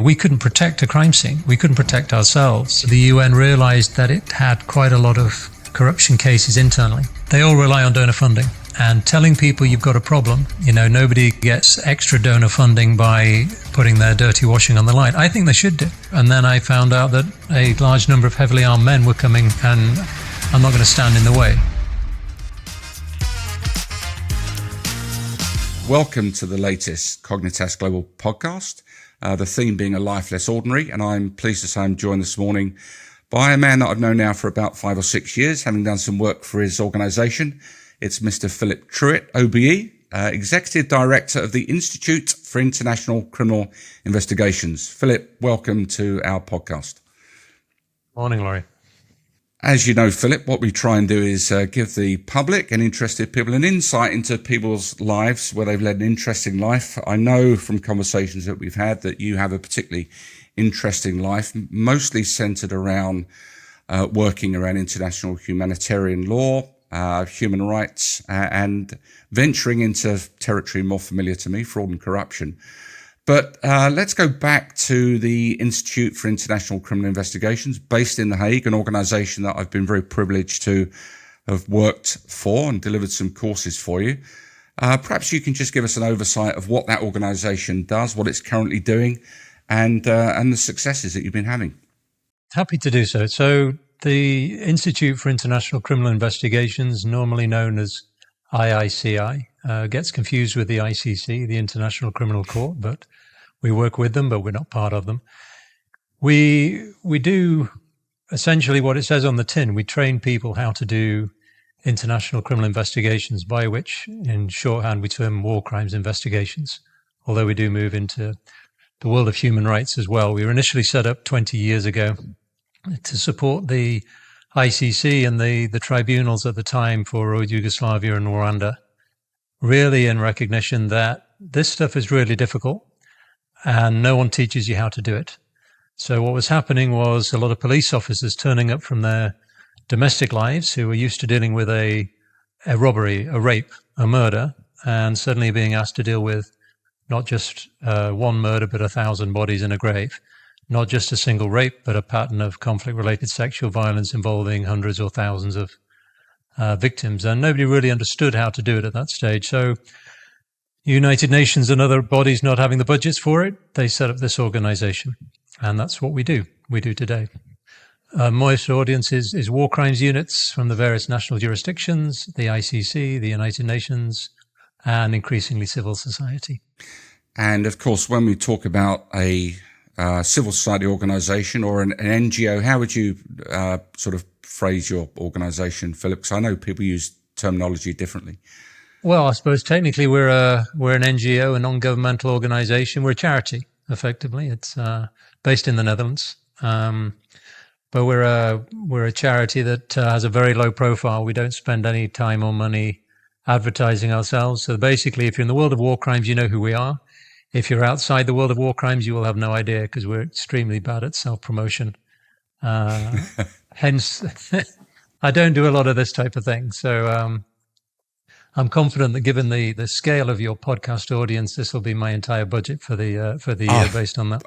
We couldn't protect a crime scene. We couldn't protect ourselves. The UN realized that it had quite a lot of corruption cases internally. They all rely on donor funding. And telling people you've got a problem, nobody gets extra donor funding by putting their dirty washing on the line. I think they should do. And then I found out that a large number of heavily armed men were coming, and I'm not going to stand in the way. Welcome to the latest Cognitas Global podcast, the theme being a life less ordinary. And I'm pleased to say I'm joined this morning by a man that I've known now for about 5 or 6 years, having done some work for his organisation. It's Mr. Philip Trewhitt, OBE, Executive Director of the Institute for International Criminal Investigations. Philip, welcome to our podcast. Morning, Lawrie. As you know, Philip, what we try and do is give the public and interested people an insight into people's lives, where they've led an interesting life. I know from conversations that we've had that you have a particularly interesting life, mostly centered around working around international humanitarian law, human rights, and venturing into territory more familiar to me, fraud and corruption. But let's go back to the Institute for International Criminal Investigations, based in The Hague, an organisation that I've been very privileged to have worked for and delivered some courses for you. Perhaps you can just give us an oversight of what that organisation does, what it's currently doing, and the successes that you've been having. Happy to do so. So the Institute for International Criminal Investigations, normally known as IICI, gets confused with the ICC, the International Criminal Court, but we work with them, but we're not part of them. We do essentially what it says on the tin. We train people how to do international criminal investigations, by which, in shorthand, we term war crimes investigations, although we do move into the world of human rights as well. We were initially set up 20 years ago to support the ICC and the tribunals at the time for Yugoslavia and Rwanda, really in recognition that this stuff is really difficult and no one teaches you how to do it. So what was happening was a lot of police officers turning up from their domestic lives who were used to dealing with a robbery, a rape, a murder, and suddenly being asked to deal with not just one murder, but 1,000 bodies in a grave. Not just a single rape, but a pattern of conflict-related sexual violence involving hundreds or thousands of victims. And nobody really understood how to do it at that stage. So United Nations and other bodies not having the budgets for it, they set up this organization. And that's what we do. We do today. Most audience is war crimes units from the various national jurisdictions, the ICC, the United Nations, and increasingly civil society. And of course, when we talk about a civil society organization or an NGO, how would you sort of phrase your organization, Philip? Because I know people use terminology differently. Well, I suppose technically we're an NGO, a non-governmental organization. We're a charity, effectively. It's based in the Netherlands, but we're a charity that has a very low profile. We don't spend any time or money advertising ourselves. So basically, if you're in the world of war crimes, you know who we are. If you're outside the world of war crimes, you will have no idea, because we're extremely bad at self-promotion. Hence, I don't do a lot of this type of thing. So I'm confident that given the scale of your podcast audience, this will be my entire budget for the year based on that.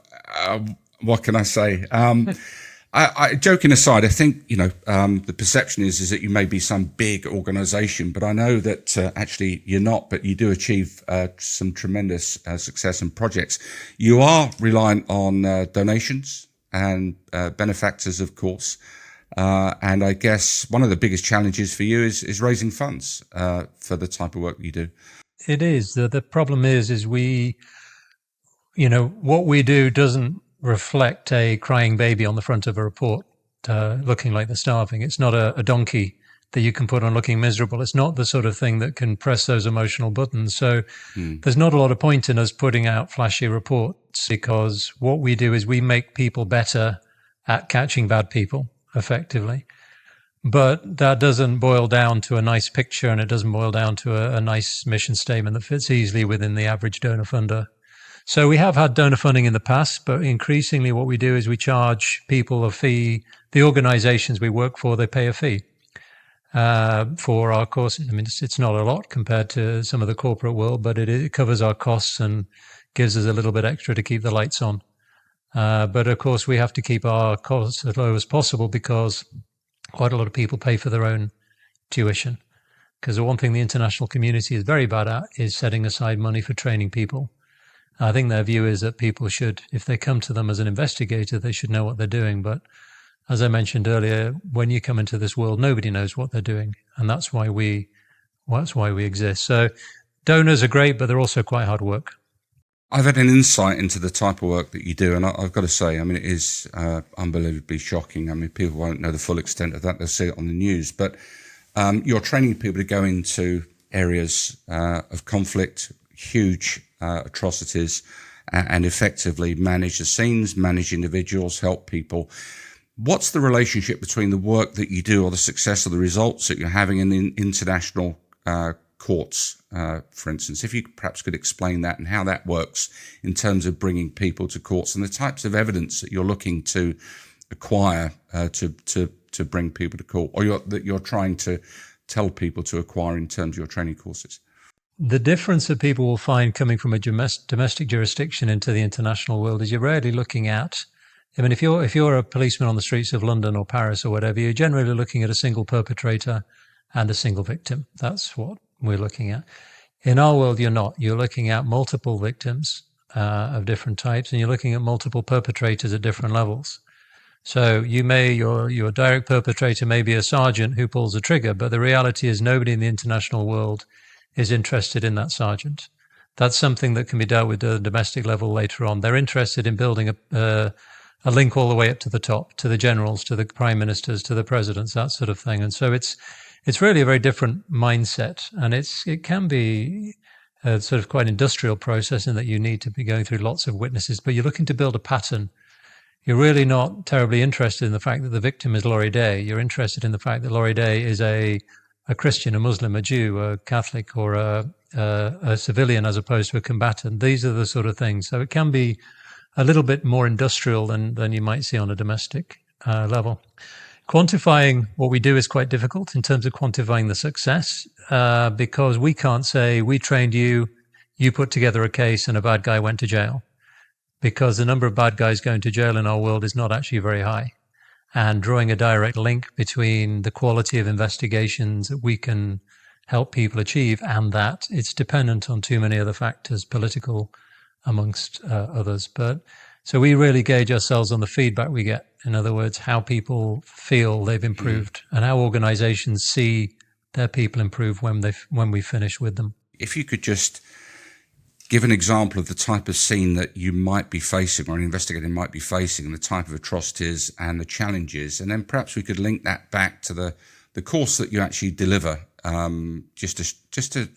What can I say? I joking aside, I think, the perception is that you may be some big organization, but I know that actually you're not, but you do achieve some tremendous success and projects. You are reliant on donations and benefactors, of course. And I guess one of the biggest challenges for you is raising funds for the type of work that you do. It is. The problem is we, what we do doesn't reflect a crying baby on the front of a report looking like they're starving. It's not a donkey that you can put on looking miserable. It's not the sort of thing that can press those emotional buttons. So there's not a lot of point in us putting out flashy reports, because what we do is we make people better at catching bad people, effectively. But that doesn't boil down to a nice picture, and it doesn't boil down to a nice mission statement that fits easily within the average donor funder. So we have had donor funding in the past, but increasingly what we do is we charge people a fee. The organizations we work for, they pay a fee for our courses. I mean, it's not a lot compared to some of the corporate world, but it covers our costs and gives us a little bit extra to keep the lights on. But of course, we have to keep our costs as low as possible because quite a lot of people pay for their own tuition. Because the one thing the international community is very bad at is setting aside money for training people. I think their view is that people should, if they come to them as an investigator, they should know what they're doing. But as I mentioned earlier, when you come into this world, nobody knows what they're doing. And that's why we exist. So donors are great, but they're also quite hard work. I've had an insight into the type of work that you do, and I've got to say, I mean, it is unbelievably shocking. I mean, people won't know the full extent of that. They'll see it on the news. But you're training people to go into areas of conflict, huge atrocities, and effectively manage the scenes, manage individuals, help people. What's the relationship between the work that you do or the success or the results that you're having in the international courts, for instance? If you perhaps could explain that and how that works in terms of bringing people to courts and the types of evidence that you're looking to acquire to bring people to court, or that you're trying to tell people to acquire in terms of your training courses. The difference that people will find coming from a domestic jurisdiction into the international world is you're rarely looking at, I mean, if you're a policeman on the streets of London or Paris or whatever, you're generally looking at a single perpetrator and a single victim. That's what we're looking at. In our world, you're not. You're looking at multiple victims of different types, and you're looking at multiple perpetrators at different levels. So your direct perpetrator may be a sergeant who pulls the trigger, but the reality is nobody in the international world is interested in that sergeant. That's something that can be dealt with at the domestic level later on. They're interested in building a link all the way up to the top, to the generals, to the prime ministers, to the presidents, that sort of thing. And so it's really a very different mindset, and it can be a sort of quite industrial process in that you need to be going through lots of witnesses, but you're looking to build a pattern. You're really not terribly interested in the fact that the victim is Lawrie Day. You're interested in the fact that Lawrie Day is a Christian, a Muslim, a Jew, a Catholic, or a civilian as opposed to a combatant. These are the sort of things. So it can be a little bit more industrial than you might see on a domestic level. Quantifying what we do is quite difficult in terms of quantifying the success because we can't say, we trained you, you put together a case and a bad guy went to jail. Because the number of bad guys going to jail in our world is not actually very high. And drawing a direct link between the quality of investigations that we can help people achieve and that, it's dependent on too many other factors, political amongst others. But so we really gauge ourselves on the feedback we get. In other words, how people feel they've improved and how organizations see their people improve when we finish with them. If you could just give an example of the type of scene that you might be facing or an investigator might be facing and the type of atrocities and the challenges, and then perhaps we could link that back to the course that you actually deliver, just to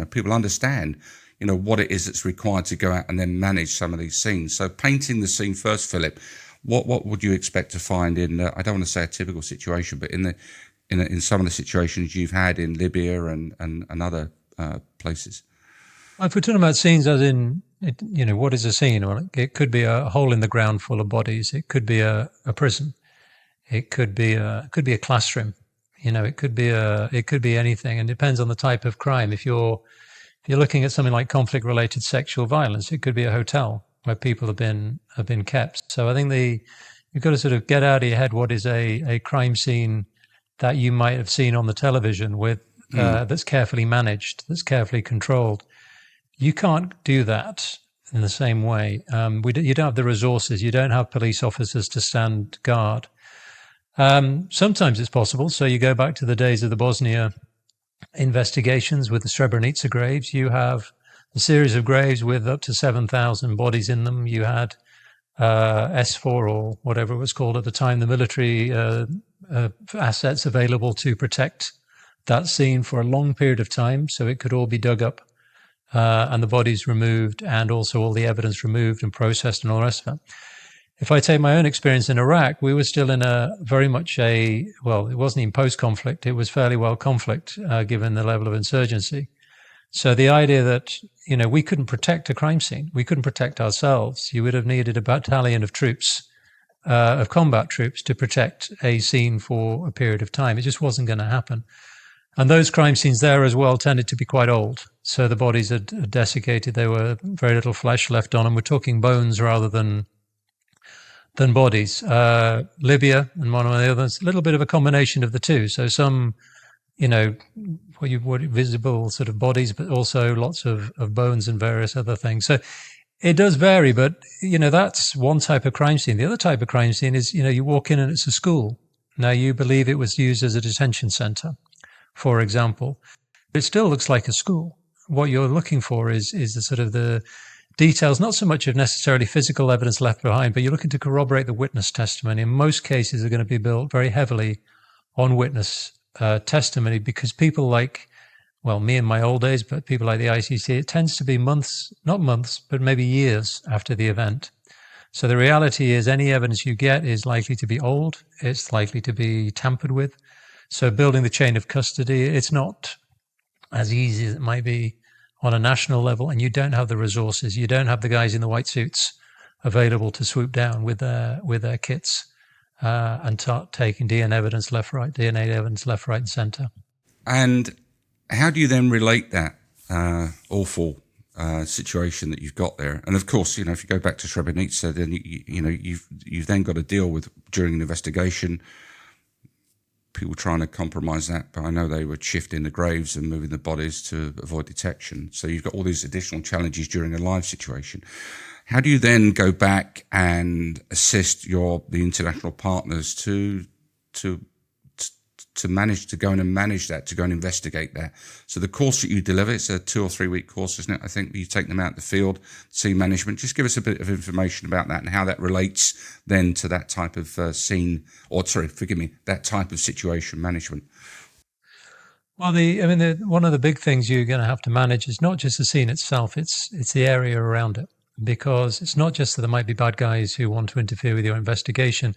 people understand what it is that's required to go out and then manage some of these scenes. So painting the scene first, Philip, what would you expect to find in I don't want to say a typical situation, but in some of the situations you've had in Libya and other places? If we're talking about scenes as in, what is a scene? Well, it could be a hole in the ground full of bodies. It could be a prison. It could be a classroom. It could be anything, and it depends on the type of crime. If you're looking at something like conflict-related sexual violence, it could be a hotel where people have been kept. So I think you've got to sort of get out of your head what is a crime scene that you might have seen on the television with that's carefully managed, that's carefully controlled. You can't do that in the same way. You don't have the resources. You don't have police officers to stand guard. Sometimes it's possible. So you go back to the days of the Bosnia investigations with the Srebrenica graves. You have a series of graves with up to 7,000 bodies in them. You had S4 or whatever it was called at the time, the military assets available to protect that scene for a long period of time. So it could all be dug up. And the bodies removed and also all the evidence removed and processed and all the rest of it. If I take my own experience in Iraq, we were still in it wasn't even post-conflict. It was fairly well conflict, given the level of insurgency. So the idea that, we couldn't protect a crime scene, we couldn't protect ourselves. You would have needed a battalion of troops, of combat troops to protect a scene for a period of time. It just wasn't going to happen. And those crime scenes there as well tended to be quite old. So the bodies had desiccated. There were very little flesh left on them. We're talking bones rather than than bodies. Libya and one of the others, a little bit of a combination of the two. So some, what visible sort of bodies, but also lots of bones and various other things. So it does vary, but, that's one type of crime scene. The other type of crime scene is, you walk in and it's a school. Now, you believe it was used as a detention center, for example. It still looks like a school. What you're looking for is the sort of the details, not so much of necessarily physical evidence left behind, but you're looking to corroborate the witness testimony. In most cases, are going to be built very heavily on witness testimony, because people like, well, me in my old days, but people like the ICC, it tends to be months, not months, but maybe years after the event. So the reality is any evidence you get is likely to be old. It's likely to be tampered with. So building the chain of custody, it's not as easy as it might be on a national level, and you don't have the resources. You don't have the guys in the white suits available to swoop down with their kits and start taking DNA evidence left, right, and center. And how do you then relate that awful situation that you've got there? And of course, if you go back to Srebrenica, then you've then got to deal with, during an investigation, people trying to compromise that, but I know they were shifting the graves and moving the bodies to avoid detection. So you've got all these additional challenges during a live situation. How do you then go back and assist the international partners to manage to go in and manage that, to go and investigate that? So the course that you deliver, it's a 2 or 3 week course, isn't it? I think you take them out in the field, scene management. Just give us a bit of information about that and how that relates then to that type of that type of situation management. Well, one of the big things you're going to have to manage is not just the scene itself, it's the area around it, because it's not just that there might be bad guys who want to interfere with your investigation.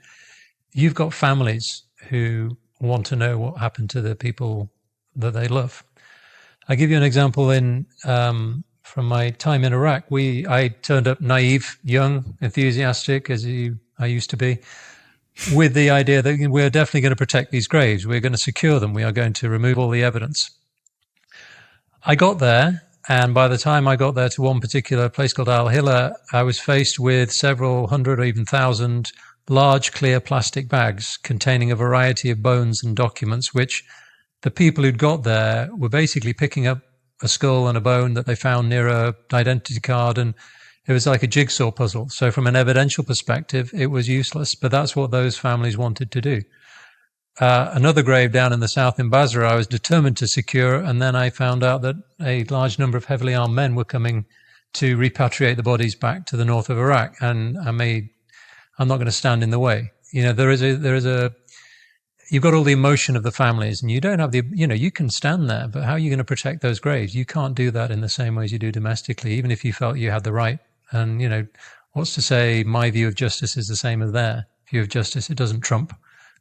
You've got families who want to know what happened to the people that they love. I'll give you an example from my time in Iraq. I turned up naive, young, enthusiastic, as I used to be, with the idea that we're definitely going to protect these graves. We're going to secure them. We are going to remove all the evidence. I got there, and by the time I got there to one particular place called Al-Hila, I was faced with several hundred or even 1,000 large clear plastic bags containing a variety of bones and documents, which the people who'd got there were basically picking up a skull and a bone that they found near an identity card, and it was like a jigsaw puzzle. So from an evidential perspective, it was useless, but that's what those families wanted to do. Another grave down in the south in Basra, I was determined to secure, and then I found out that a large number of heavily armed men were coming to repatriate the bodies back to the north of Iraq, and I'm not going to stand in the way. You've got all the emotion of the families, and you don't have you can stand there, but how are you going to protect those graves? You can't do that in the same way as you do domestically, even if you felt you had the right. And, what's to say my view of justice is the same as their view of justice? It doesn't trump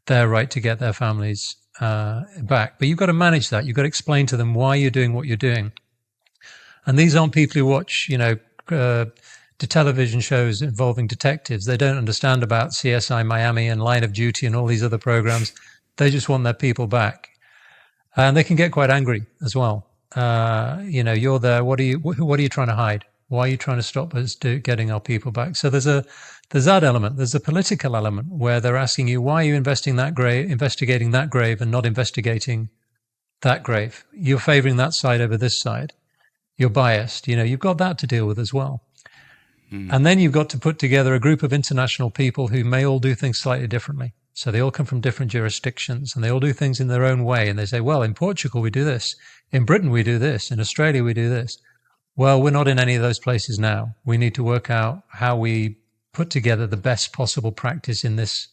their right to get their families back. But you've got to manage that. You've got to explain to them why you're doing what you're doing. And these aren't people who watch, the television shows involving detectives. They don't understand about CSI Miami and Line of Duty and all these other programs. They just want their people back. And they can get quite angry as well. You're there. What are you trying to hide? Why are you trying to stop us getting our people back? So there's that element. There's a political element where they're asking you, why are you investigating that grave and not investigating that grave? You're favoring that side over this side. You're biased. You've got that to deal with as well. And then you've got to put together a group of international people who may all do things slightly differently. So they all come from different jurisdictions and they all do things in their own way. And they say, well, in Portugal, we do this. In Britain, we do this. In Australia, we do this. Well, we're not in any of those places now. We need to work out how we put together the best possible practice in this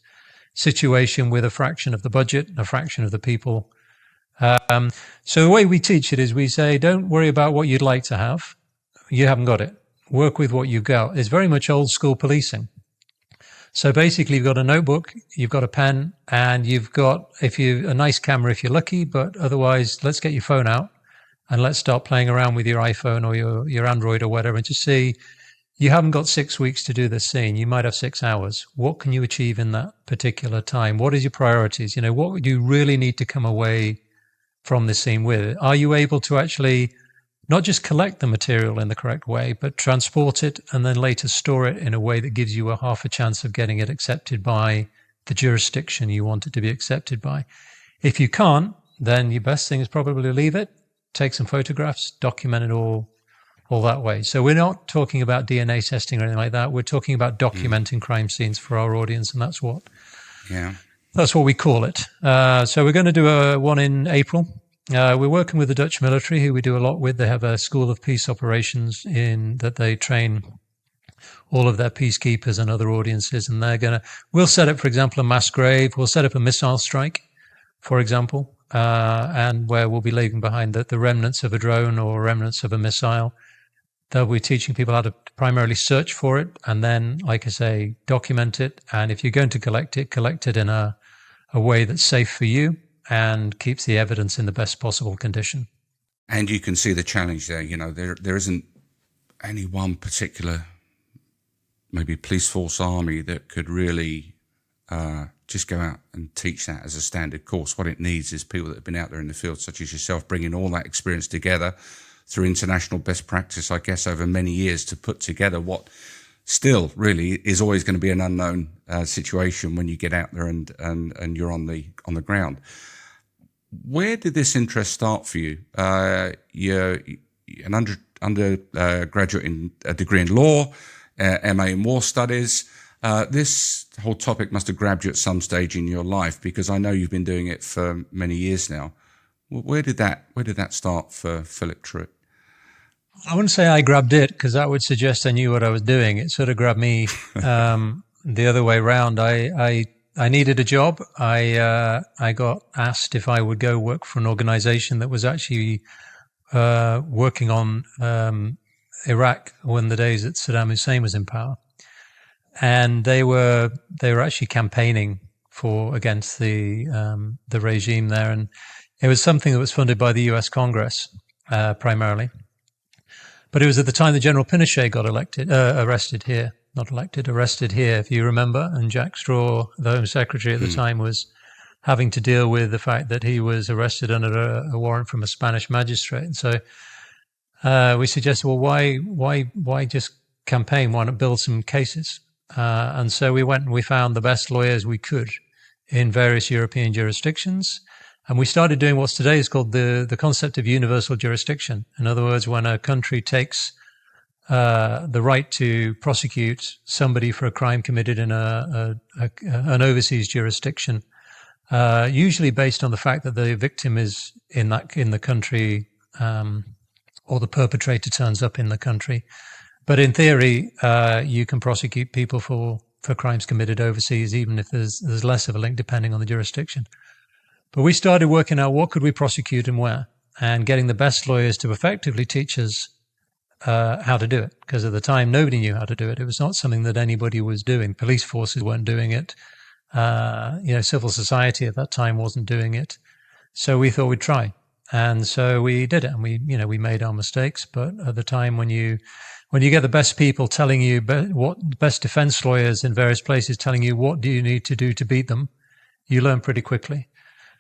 situation with a fraction of the budget, a fraction of the people. So the way we teach it is we say, don't worry about what you'd like to have. You haven't got it. Work with what you've got. It's very much old school policing. So basically you've got a notebook, you've got a pen, and you've got a nice camera if you're lucky, but otherwise let's get your phone out and let's start playing around with your iPhone or your Android or whatever and just see, you haven't got 6 weeks to do this scene. You might have 6 hours. What can you achieve in that particular time? What is your priorities? What would you really need to come away from this scene with? Are you able to actually not just collect the material in the correct way, but transport it and then later store it in a way that gives you a half a chance of getting it accepted by the jurisdiction you want it to be accepted by. If you can't, then your best thing is probably leave it, take some photographs, document it all that way. So we're not talking about DNA testing or anything like that. We're talking about documenting crime scenes for our audience, and that's what we call it. So we're going to do one in April. We're working with the Dutch military, who we do a lot with. They have a school of peace operations that they train all of their peacekeepers and other audiences. And we'll set up, for example, a mass grave. We'll set up a missile strike, for example, and where we'll be leaving behind the remnants of a drone or remnants of a missile. They'll be teaching people how to primarily search for it and then, like I say, document it. And if you're going to collect it in a way that's safe for you and keeps the evidence in the best possible condition. And you can see the challenge there. You know, there isn't any one particular, maybe police force, army that could really just go out and teach that as a standard course. What it needs is people that have been out there in the field, such as yourself, bringing all that experience together through international best practice, I guess, over many years to put together what still really is always going to be an unknown situation when you get out there and you're on the ground. Where did this interest start for you? You're an undergraduate in a degree in law, MA in war studies. This whole topic must have grabbed you at some stage in your life, because I know you've been doing it for many years now. Where did that start for Philip Trewhitt? I wouldn't say I grabbed it, because that would suggest I knew what I was doing. It sort of grabbed me the other way around. I needed a job. I got asked if I would go work for an organization that was actually working on Iraq when the days that Saddam Hussein was in power, and they were actually campaigning against the regime there, and it was something that was funded by the U.S. Congress primarily. But it was at the time that General Pinochet got arrested here. Not elected, arrested here, if you remember. And Jack Straw, the Home Secretary at the time, was having to deal with the fact that he was arrested under a warrant from a Spanish magistrate. And so we suggested, well, why just campaign? Why not build some cases? And so we went and we found the best lawyers we could in various European jurisdictions. And we started doing what's today is called the concept of universal jurisdiction. In other words, when a country takes the right to prosecute somebody for a crime committed in an overseas jurisdiction, usually based on the fact that the victim is in the country, or the perpetrator turns up in the country. But in theory, you can prosecute people for crimes committed overseas, even if there's less of a link depending on the jurisdiction. But we started working out what could we prosecute and where, and getting the best lawyers to effectively teach us how to do it. Because at the time, nobody knew how to do it. It was not something that anybody was doing. Police forces weren't doing it. Civil society at that time wasn't doing it. So we thought we'd try. And so we did it, and we made our mistakes. But at the time, when you get the best people telling you what best defense lawyers in various places telling you what do you need to do to beat them, you learn pretty quickly.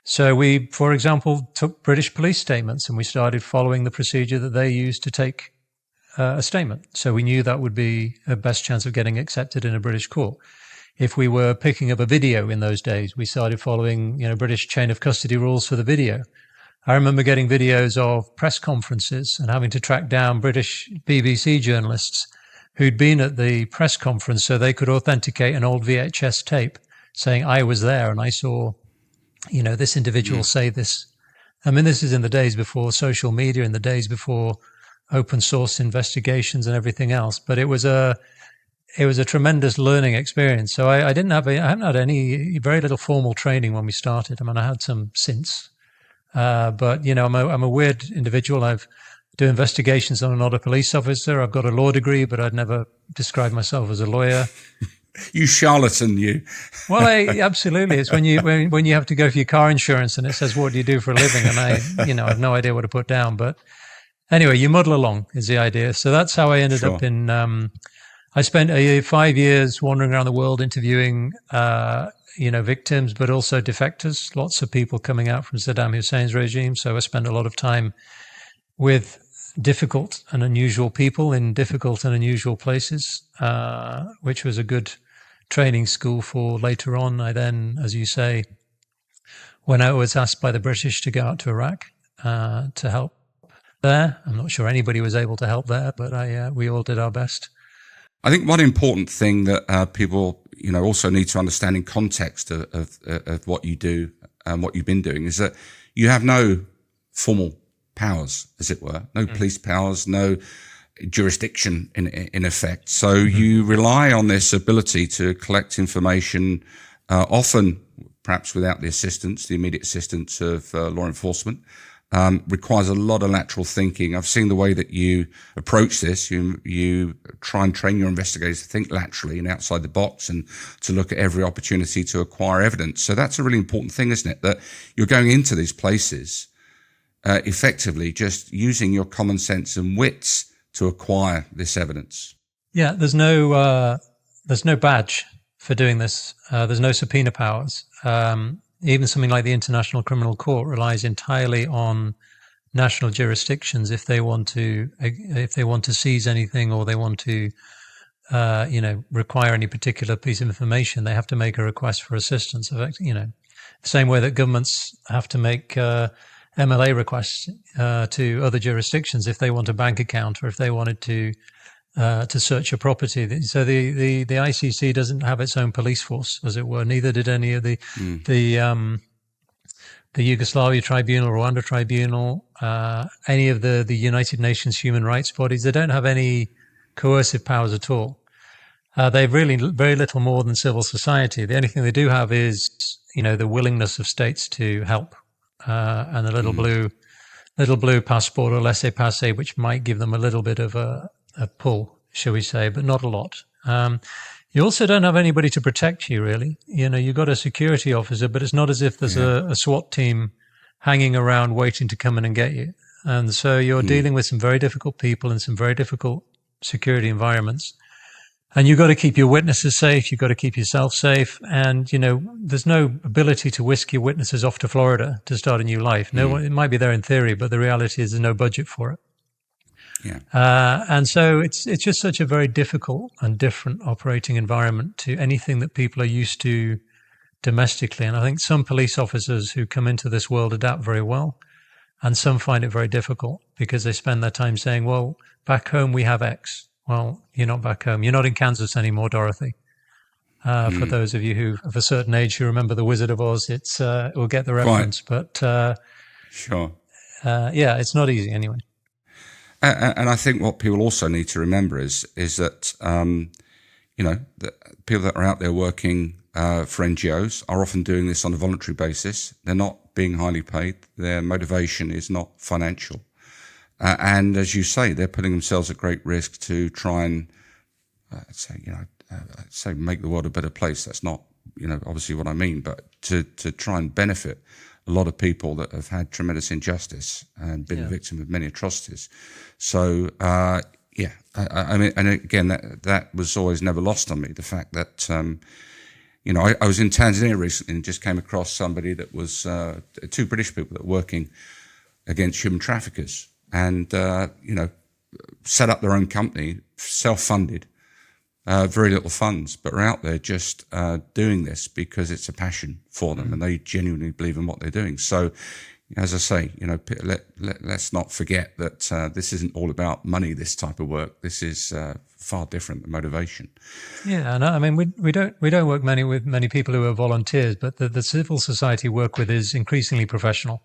So we, for example, took British police statements and we started following the procedure that they used to take a statement. So we knew that would be a best chance of getting accepted in a British court. If we were picking up a video in those days, we started following, British chain of custody rules for the video. I remember getting videos of press conferences and having to track down British BBC journalists who'd been at the press conference so they could authenticate an old VHS tape saying I was there and I saw this individual say this. I mean, this is in the days before social media, in the days before open source investigations and everything else. But it was a tremendous learning experience. So I haven't had very little formal training when we started. I mean, I had some since, but I'm a weird individual. I do investigations. I'm not a police officer. I've got a law degree, but I'd never describe myself as a lawyer. You charlatan, you. Well, absolutely. It's when you have to go for your car insurance and it says, what do you do for a living? And I have no idea what to put down. But anyway, you muddle along is the idea. So that's how I ended up in, I spent 5 years wandering around the world interviewing, victims, but also defectors, lots of people coming out from Saddam Hussein's regime. So I spent a lot of time with difficult and unusual people in difficult and unusual places, which was a good training school for later on. I then, as you say, when I was asked by the British to go out to Iraq to help there. I'm not sure anybody was able to help there, but we all did our best. I think one important thing that people, also need to understand in context of what you do and what you've been doing is that you have no formal powers, as it were, no police powers, no jurisdiction in effect. So you rely on this ability to collect information, often perhaps without the immediate assistance of law enforcement. Requires a lot of lateral thinking. I've seen the way that you approach this. You try and train your investigators to think laterally and outside the box and to look at every opportunity to acquire evidence. So that's a really important thing, isn't it? That you're going into these places effectively just using your common sense and wits to acquire this evidence. Yeah, there's no badge for doing this. There's no subpoena powers. Even something like the International Criminal Court relies entirely on national jurisdictions if they want to seize anything or they want to require any particular piece of information. They have to make a request for assistance. The same way that governments have to make MLA requests to other jurisdictions if they want a bank account or if they wanted to search a property. So the ICC doesn't have its own police force, as it were. Neither did any of the Yugoslavia Tribunal, Rwanda Tribunal, any of the United Nations human rights bodies. They don't have any coercive powers at all. They've really very little more than civil society. The only thing they do have is, the willingness of states to help, and a little blue passport or laissez-passer, which might give them a little bit of a pull, shall we say, but not a lot. You also don't have anybody to protect you, really. You've got a security officer, but it's not as if there's a SWAT team hanging around waiting to come in and get you. And so you're dealing with some very difficult people in some very difficult security environments. And you've got to keep your witnesses safe. You've got to keep yourself safe. And, there's no ability to whisk your witnesses off to Florida to start a new life. No, it might be there in theory, but the reality is there's no budget for it. Yeah. And so it's just such a very difficult and different operating environment to anything that people are used to domestically. And I think some police officers who come into this world adapt very well, and some find it very difficult because they spend their time saying, well, back home we have X. Well, you're not back home. You're not in Kansas anymore, Dorothy. For those of you who of a certain age who remember The Wizard of Oz, we'll get the reference. Right. But sure. It's not easy anyway. And I think what people also need to remember is that, the people that are out there working for NGOs are often doing this on a voluntary basis. They're not being highly paid. Their motivation is not financial. And as you say, they're putting themselves at great risk to try and make the world a better place. That's not, obviously what I mean, but to try and benefit a lot of people that have had tremendous injustice and been the victim of many atrocities. So, I mean, and again, that was always never lost on me. The fact that, I was in Tanzania recently and just came across somebody that was, two British people that were working against human traffickers and, set up their own company, self-funded, very little funds, but are out there just doing this because it's a passion for them and they genuinely believe in what they're doing. So, as I say, let's not forget that this isn't all about money, this type of work. This is far different, the motivation. Yeah, and I mean, we don't work with many people who are volunteers, but the civil society work with is increasingly professional.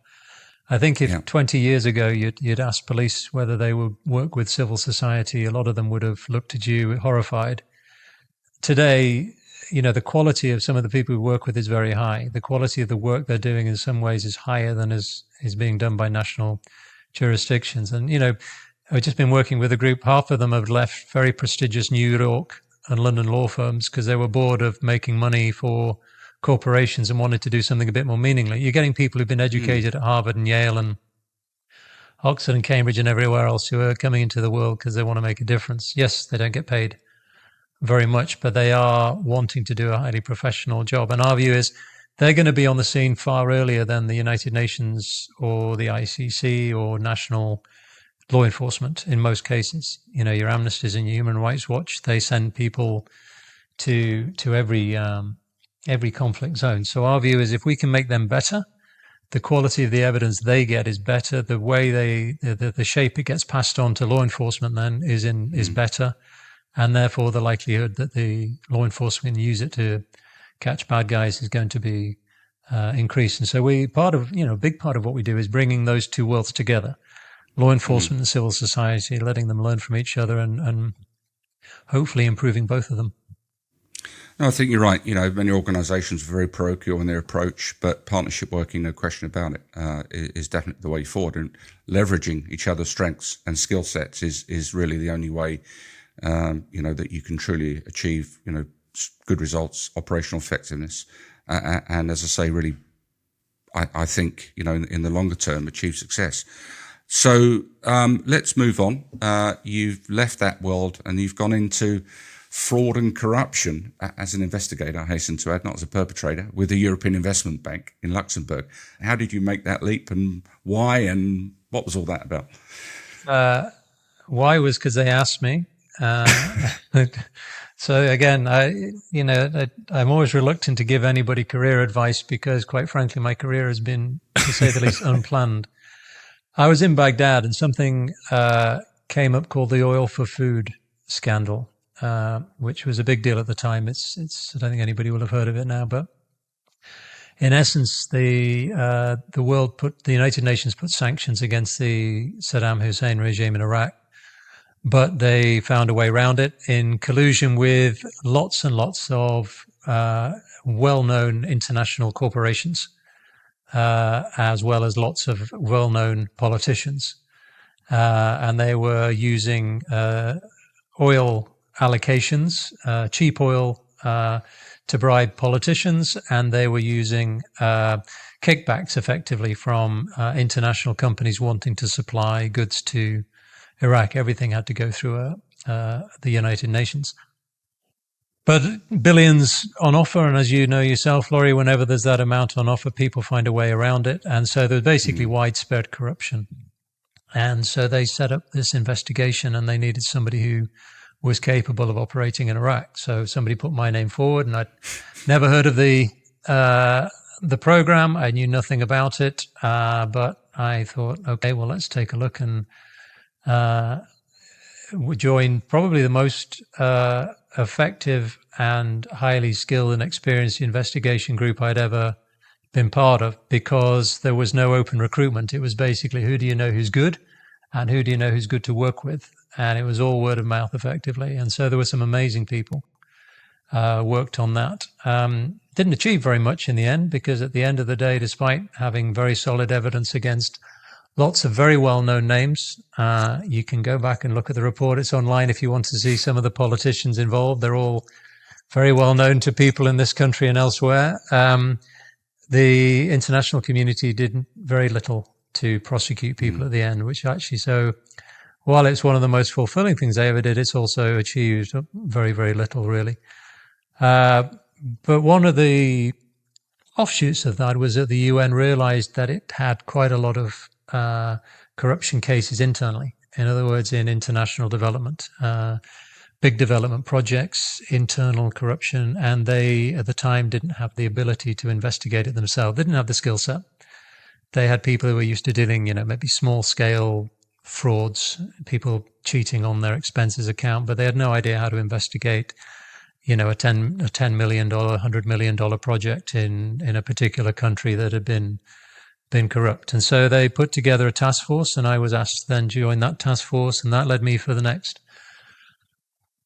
I think if 20 years ago you'd asked police whether they would work with civil society, a lot of them would have looked at you horrified. Today, the quality of some of the people we work with is very high. The quality of the work they're doing in some ways is higher than is being done by national jurisdictions. And, I've just been working with a group. Half of them have left very prestigious New York and London law firms because they were bored of making money for corporations and wanted to do something a bit more meaningful. You're getting people who've been educated at Harvard and Yale and Oxford and Cambridge and everywhere else who are coming into the world because they want to make a difference. Yes, they don't get paid very much, but they are wanting to do a highly professional job. And our view is they're going to be on the scene far earlier than the United Nations or the ICC or national law enforcement in most cases. You know, your Amnesties and your Human Rights Watch, they send people to every conflict zone. So our view is if we can make them better, the quality of the evidence they get is better. The way the shape it gets passed on to law enforcement then is better, and therefore the likelihood that the law enforcement use it to catch bad guys is going to be increased. And so a big part of what we do is bringing those two worlds together: law enforcement and civil society, letting them learn from each other, and hopefully improving both of them. No, I think you're right. You know, many organisations are very parochial in their approach, but partnership working, no question about it, is definitely the way forward. And leveraging each other's strengths and skill sets is really the only way, that you can truly achieve, good results, operational effectiveness, and as I say, really, I think, in the longer term, achieve success. So let's move on. You've left that world and you've gone into fraud and corruption as an investigator, I hasten to add, not as a perpetrator, with the European Investment Bank in Luxembourg. How did you make that leap, and why, and what was all that about? Why was because they asked me. So again, I'm always reluctant to give anybody career advice because, quite frankly, my career has been, to say the least, unplanned. I was in Baghdad and something came up called the oil for food scandal. Which was a big deal at the time. I don't think anybody will have heard of it now, but in essence, the United Nations put sanctions against the Saddam Hussein regime in Iraq, but they found a way around it in collusion with lots and lots of well-known international corporations, as well as lots of well-known politicians, and they were using oil allocations, cheap oil to bribe politicians, and they were using kickbacks effectively from international companies wanting to supply goods to Iraq. Everything had to go through the United Nations. But billions on offer, and as you know yourself, Lawrie, whenever there's that amount on offer, people find a way around it. And so there's basically widespread corruption. And so they set up this investigation, and they needed somebody who was capable of operating in Iraq. So somebody put my name forward, and I'd never heard of the program. I knew nothing about it, but I thought, okay, well, let's take a look, and join probably the most effective and highly skilled and experienced investigation group I'd ever been part of, because there was no open recruitment. It was basically, who do you know who's good, and who do you know who's good to work with? And it was all word of mouth effectively. And so there were some amazing people worked on that. Didn't achieve very much in the end, because at the end of the day, despite having very solid evidence against lots of very well-known names, you can go back and look at the report. It's online if you want to see some of the politicians involved. They're all very well known to people in this country and elsewhere. The international community did very little to prosecute people at the end, which actually, so while it's one of the most fulfilling things I ever did, it's also achieved very, very little, really. But one of the offshoots of that was that the UN realized that it had quite a lot of corruption cases internally. In other words, in international development, big development projects, internal corruption, and they, at the time, didn't have the ability to investigate it themselves. They didn't have the skill set. They had people who were used to dealing, maybe small-scale frauds, people cheating on their expenses account, but they had no idea how to investigate, a $10 million, $100 million project in a particular country that had been corrupt. And so they put together a task force, and I was asked then to join that task force, and that led me for the next,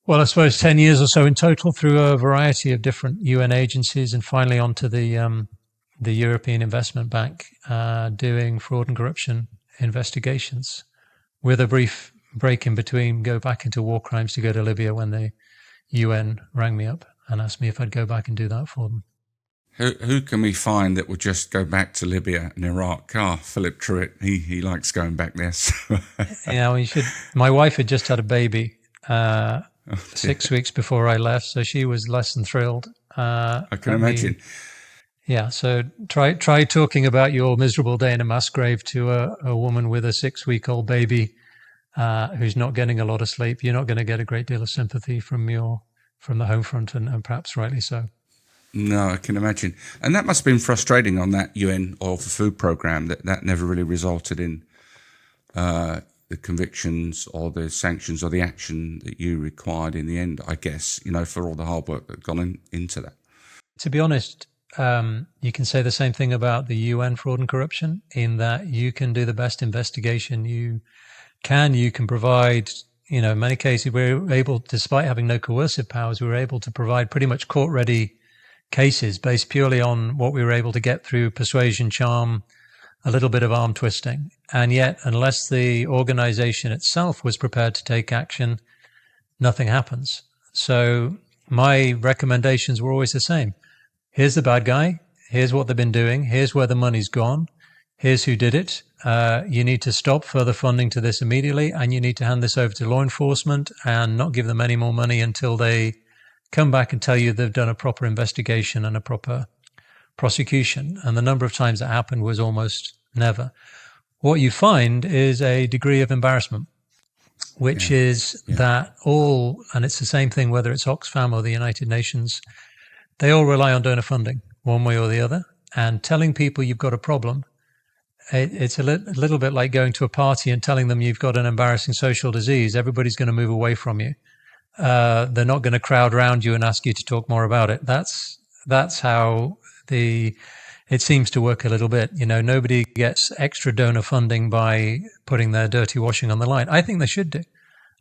well, I suppose 10 years or so in total, through a variety of different UN agencies, and finally onto the European Investment Bank, doing fraud and corruption investigations, with a brief break in between, go back into war crimes to go to Libya when the UN rang me up and asked me if I'd go back and do that for them. Who can we find that would just go back to Libya and Iraq? Philip Trewhitt, he likes going back there. So. Yeah, my wife had just had a baby 6 weeks before I left, so she was less than thrilled. I can imagine. Yeah, so try talking about your miserable day in a mass grave to a woman with a 6-week-old baby who's not getting a lot of sleep, you're not going to get a great deal of sympathy from the home front, and perhaps rightly so. No, I can imagine. And that must have been frustrating on that UN Oil for Food program, that never really resulted in the convictions or the sanctions or the action that you required in the end, I guess, for all the hard work that gone into that. To be honest, you can say the same thing about the UN fraud and corruption, in that you can do the best investigation you can provide, in many cases we're able, despite having no coercive powers, we were able to provide pretty much court-ready cases based purely on what we were able to get through persuasion, charm, a little bit of arm twisting. And yet, unless the organization itself was prepared to take action, nothing happens. So my recommendations were always the same. Here's the bad guy. Here's what they've been doing. Here's where the money's gone. Here's who did it. You need to stop further funding to this immediately, and you need to hand this over to law enforcement and not give them any more money until they come back and tell you they've done a proper investigation and a proper prosecution. And the number of times that happened was almost never. What you find is a degree of embarrassment, which is that and it's the same thing whether it's Oxfam or the United Nations, they all rely on donor funding one way or the other. And telling people you've got a problem, it's a little bit like going to a party and telling them you've got an embarrassing social disease. Everybody's going to move away from you. They're not going to crowd around you and ask you to talk more about it. That's how it seems to work a little bit. Nobody gets extra donor funding by putting their dirty washing on the line. I think they should do.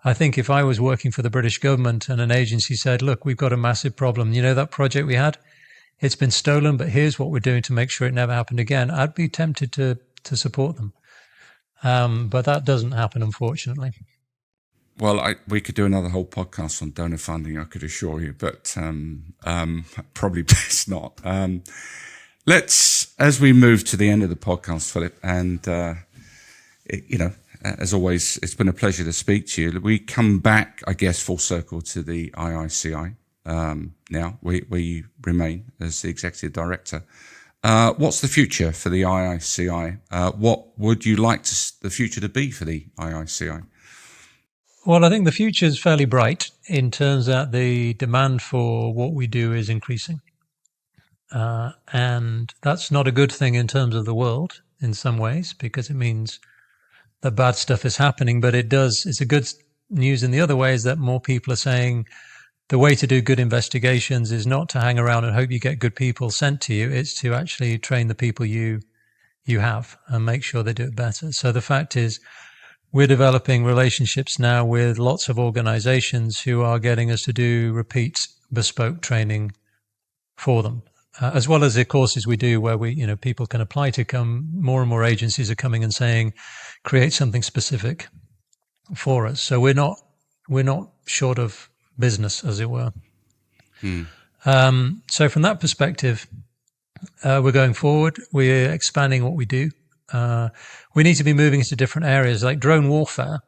I think if I was working for the British government and an agency said, look, we've got a massive problem. That project we had, it's been stolen, but here's what we're doing to make sure it never happened again. I'd be tempted to support them. But that doesn't happen, unfortunately. Well, we could do another whole podcast on donor funding, I could assure you, but probably best not. Let's, as we move to the end of the podcast, Philip, and as always, it's been a pleasure to speak to you. We come back, I guess, full circle to the IICI now, where you remain as the executive director. What's the future for the IICI? What would you like the future to be for the IICI? Well, I think the future is fairly bright in terms that the demand for what we do is increasing. And that's not a good thing in terms of the world in some ways, because it means that bad stuff is happening, but it's a good news in the other way, is that more people are saying the way to do good investigations is not to hang around and hope you get good people sent to you. It's to actually train the people you have and make sure they do it better. So the fact is, we're developing relationships now with lots of organizations who are getting us to do repeat bespoke training for them, as well as the courses we do where people can apply to come. More and more agencies are coming and saying, create something specific for us. So we're not short of business, as it were. So from that perspective, we're going forward. We're expanding what we do. We need to be moving into different areas, like drone warfare.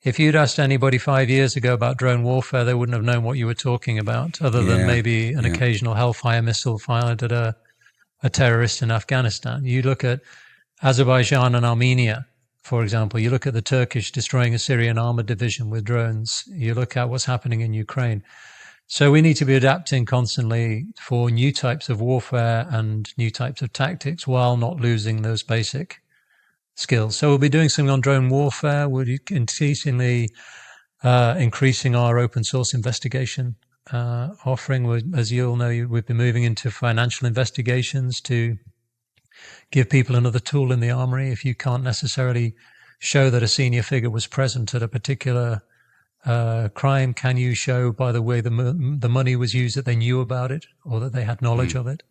If you'd asked anybody 5 years ago about drone warfare, they wouldn't have known what you were talking about, other than maybe an occasional Hellfire missile fired at a terrorist in Afghanistan. You look at Azerbaijan and Armenia, for example. You look at the Turkish destroying a Syrian armored division with drones. You look at what's happening in Ukraine. So we need to be adapting constantly for new types of warfare and new types of tactics while not losing those basic skills. So we'll be doing something on drone warfare. We'll be increasingly increasing our open source investigation offering. As you'll know, we've been moving into financial investigations to give people another tool in the armory. If you can't necessarily show that a senior figure was present at a particular crime, can you show by the way the money was used that they knew about it or that they had knowledge of it?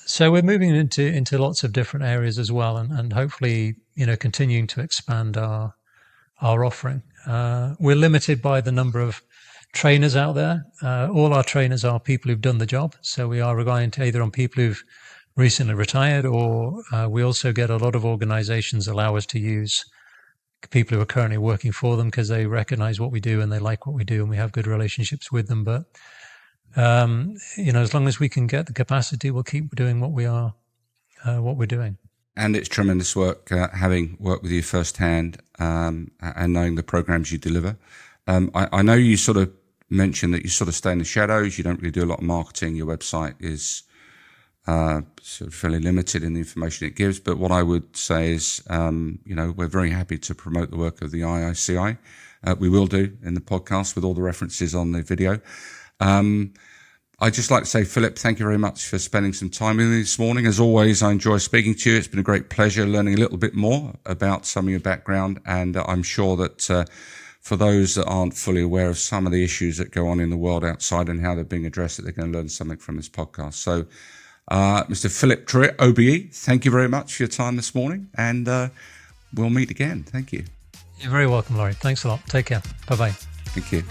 So we're moving into lots of different areas as well, and hopefully continuing to expand our offering. We're limited by the number of trainers out there. All our trainers are people who've done the job, so we are relying either on people who've recently retired, or we also get a lot of organizations allow us to use people who are currently working for them because they recognize what we do and they like what we do and we have good relationships with them. But, as long as we can get the capacity, we'll keep doing what we're doing. And it's tremendous work having worked with you firsthand and knowing the programs you deliver. I know you sort of mentioned that you sort of stay in the shadows. You don't really do a lot of marketing. Your website is sort of fairly limited in the information it gives. But what I would say is, we're very happy to promote the work of the IICI. We will do in the podcast with all the references on the video. I'd just like to say, Philip, thank you very much for spending some time with me this morning. As always, I enjoy speaking to you. It's been a great pleasure learning a little bit more about some of your background. And I'm sure that for those that aren't fully aware of some of the issues that go on in the world outside and how they're being addressed, that they're going to learn something from this podcast. So, Mr. Philip Trewhitt, OBE, thank you very much for your time this morning. And we'll meet again. Thank you. You're very welcome, Lawrie. Thanks a lot. Take care. Bye-bye. Thank you.